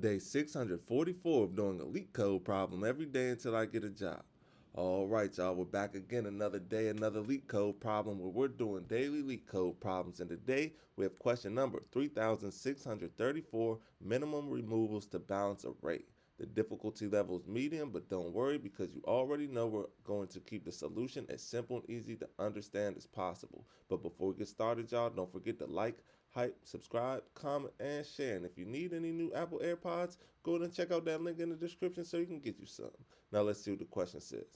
Day 644 of doing a LeetCode problem every day until I get a job. All right, y'all, we're back again another day, another LeetCode problem where we're doing daily LeetCode problems. And today we have question number 3634, minimum removals to balance array. The difficulty level is medium, but don't worry because you already know we're going to keep the solution as simple and easy to understand as possible. But before we get started, y'all, don't forget to like, hype, subscribe, comment, and share. And if you need any new Apple AirPods, go ahead and check out that link in the description so you can get you some. Now let's see what the question says.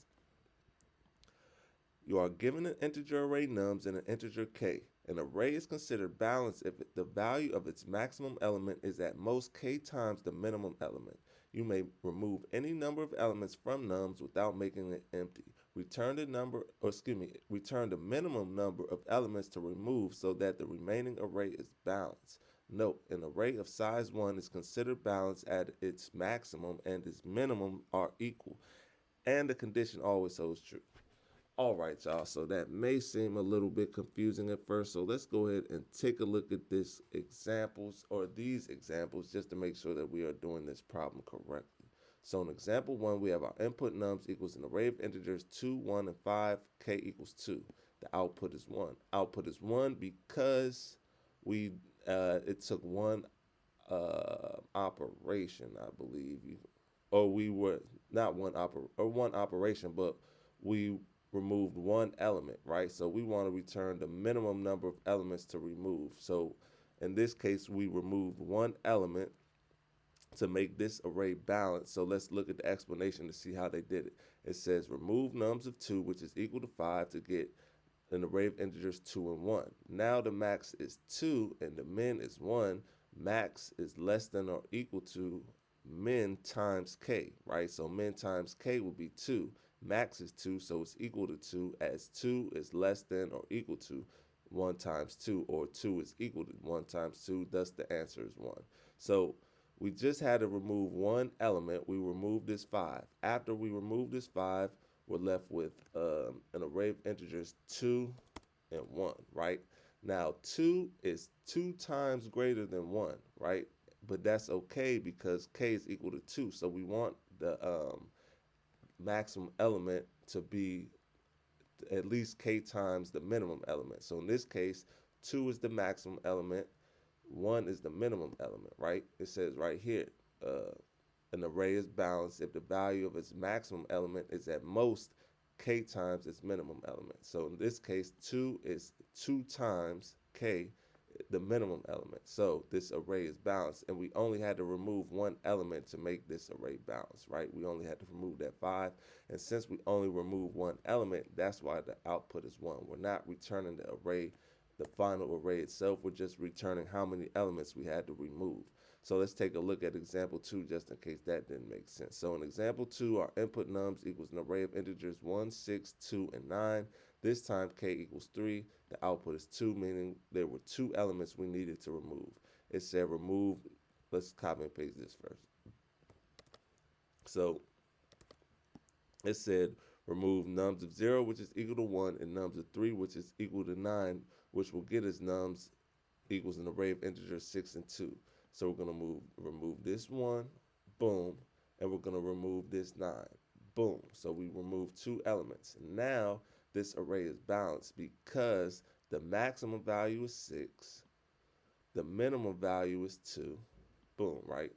You are given an integer array nums and an integer k. An array is considered balanced if the value of its maximum element is at most k times the minimum element. You may remove any number of elements from nums without making it empty. Return the minimum number of elements to remove so that the remaining array is balanced. Note, an array of size 1 is considered balanced at its maximum and its minimum are equal, and the condition always holds true. All right, y'all, so that may seem a little bit confusing at first, so let's go ahead and take a look at these examples just to make sure that we are doing this problem correctly. So in example 1, we have our input nums equals an array of integers 2, 1, and 5, k equals 2. The output is 1. Output is 1 because it took one operation, I believe, or we were not one operation, but we removed one element, right? So we want to return the minimum number of elements to remove. So in this case, we removed one element to make this array balanced. So let's look at the explanation to see how they did it. It says remove nums of 2, which is equal to 5, to get an array of integers 2 and 1. Now the max is 2 and the min is 1. Max is less than or equal to min times k, right? So min times k will be 2. Max is 2, so it's equal to 2, as 2 is less than or equal to 1 times 2, or 2 is equal to 1 times 2, thus the answer is 1. So we just had to remove one element. We removed this 5. After we remove this 5, we're left with an array of integers 2 and 1, right? Now 2 is 2 times greater than 1, right? But that's okay because k is equal to 2, so we want the maximum element to be at least k times the minimum element. So in this case, 2 is the maximum element, 1 is the minimum element, right? It says right here, an array is balanced if the value of its maximum element is at most k times its minimum element. So in this case, 2 is 2 times k, the minimum element. So this array is balanced, and we only had to remove one element to make this array balanced, right? We only had to remove that 5, and since we only remove one element, that's why the output is 1. We're not returning the array, the final array itself. We're just returning how many elements we had to remove. So let's take a look at example 2 just in case that didn't make sense. So in example 2, our input nums equals an array of integers 1, 6, 2, and 9. This time k equals 3. The output is 2, meaning there were 2 elements we needed to remove. It said remove, let's copy and paste this first. So it said remove nums of 0, which is equal to 1, and nums of 3, which is equal to 9, which will get us nums equals an array of integers 6 and 2. So we're going to remove this 1, boom, and we're going to remove this 9, boom. So we remove 2 elements. Now this array is balanced because the maximum value is 6, the minimum value is 2, boom, right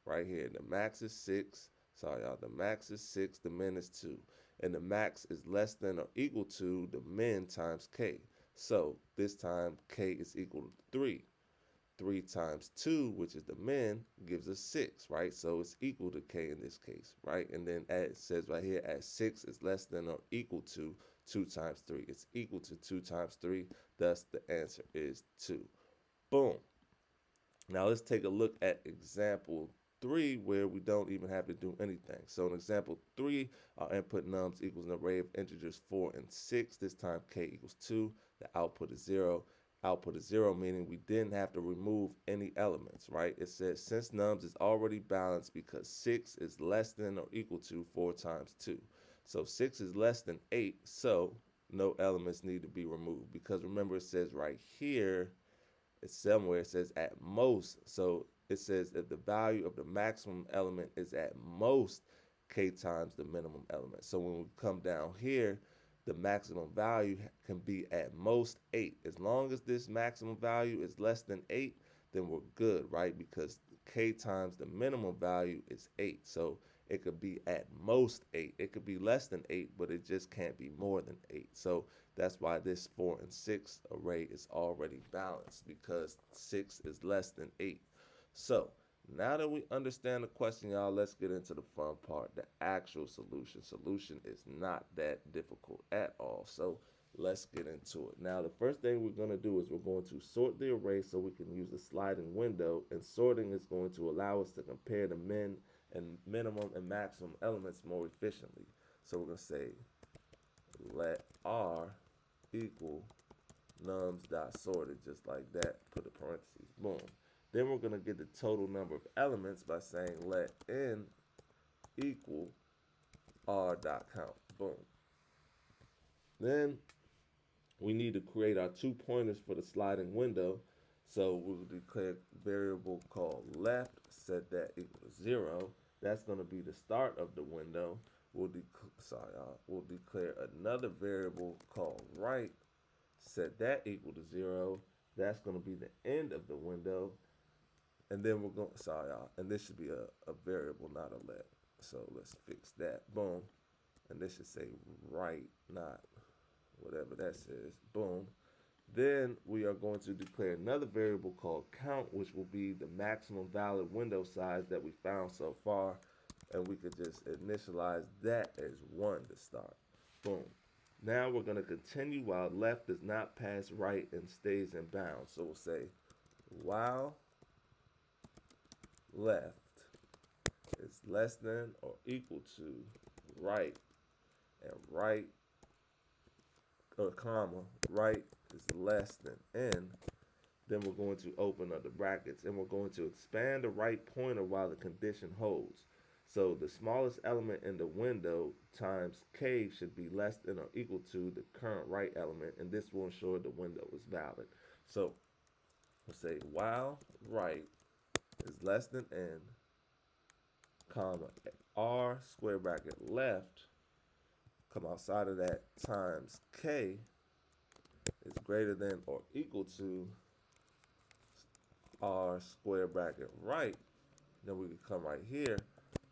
here. The max is 6, sorry y'all, the max is 6, the min is 2, and the max is less than or equal to the min times k. So this time k is equal to 3. 3 times 2, which is the min, gives us 6, right? So it's equal to k in this case, right? And then it says right here, as 6 is less than or equal to 2 times 3. It's equal to 2 times 3, thus the answer is 2. Boom. Now let's take a look at example 3 where we don't even have to do anything. So in example 3, our input nums equals an array of integers 4 and 6. This time k equals 2. The output is 0. Output is 0, meaning we didn't have to remove any elements, right? It says since nums is already balanced because 6 is less than or equal to 4 times 2. So 6 is less than 8, so no elements need to be removed. Because remember, it says right here, it's somewhere, it says at most. So it says if the value of the maximum element is at most k times the minimum element. So when we come down here, the maximum value can be at most 8. As long as this maximum value is less than 8, then we're good, right? Because k times the minimum value is 8. So it could be at most 8. It could be less than 8, but it just can't be more than 8. So that's why this 4 and 6 array is already balanced, because 6 is less than 8. So now that we understand the question, y'all, let's get into the fun part, the actual solution. Solution is not that difficult at all. So let's get into it. Now, the first thing we're going to do is we're going to sort the array so we can use the sliding window, and sorting is going to allow us to compare the minimum and maximum elements more efficiently. So we're going to say let R equal nums dot sorted, just like that, put a parentheses, boom. Then we're going to get the total number of elements by saying let n equal r dot count, boom. Then we need to create our 2 pointers for the sliding window. So we'll declare variable called left, set that equal to 0. That's going to be the start of the window. We'll declare another variable called right, set that equal to 0. That's going to be the end of the window. And then we're going, and this should be a variable, not a let. So let's fix that, boom. And this should say right, not whatever that says, boom. Then we are going to declare another variable called count, which will be the maximum valid window size that we found so far. And we could just initialize that as 1 to start, boom. Now we're going to continue while left does not pass right and stays in bounds. So we'll say while left is less than or equal to right, and right, or comma, right is less than n, then we're going to open up the brackets and we're going to expand the right pointer while the condition holds. So the smallest element in the window times k should be less than or equal to the current right element, and this will ensure the window is valid. So we'll say while right is less than n, comma, r square bracket left, come outside of that, times k is greater than or equal to r square bracket right. Then we can come right here,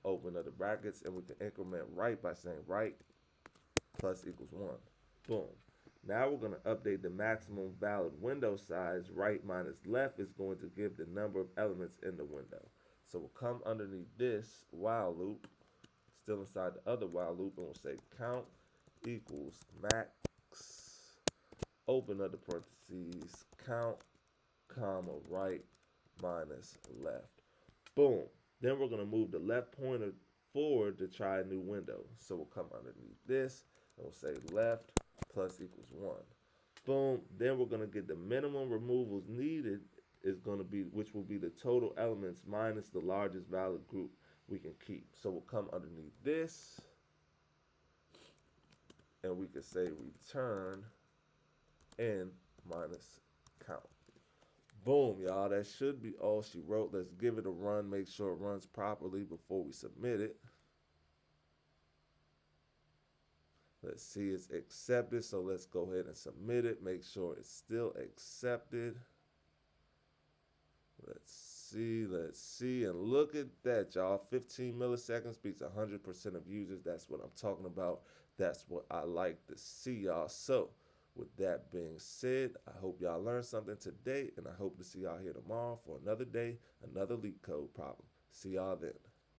open up the brackets, and we can increment right by saying right plus equals 1. Boom. Now we're going to update the maximum valid window size. Right minus left is going to give the number of elements in the window. So we'll come underneath this while loop, still inside the other while loop, and we'll say count equals max, open up the parentheses, count, comma, right minus left. Boom. Then we're going to move the left pointer forward to try a new window. So we'll come underneath this, and we'll say left plus equals 1. Boom. Then we're going to get the minimum removals needed is going to be, which will be the total elements minus the largest valid group we can keep. So we'll come underneath this, and we can say return n minus count. Boom, y'all. That should be all she wrote. Let's give it a run. Make sure it runs properly before we submit it. Let's see, it's accepted. So let's go ahead and submit it. Make sure it's still accepted. Let's see, and look at that, y'all. 15 milliseconds beats 100% of users. That's what I'm talking about. That's what I like to see, y'all. So with that being said, I hope y'all learned something today, and I hope to see y'all here tomorrow for another day, another LeetCode problem. See y'all then.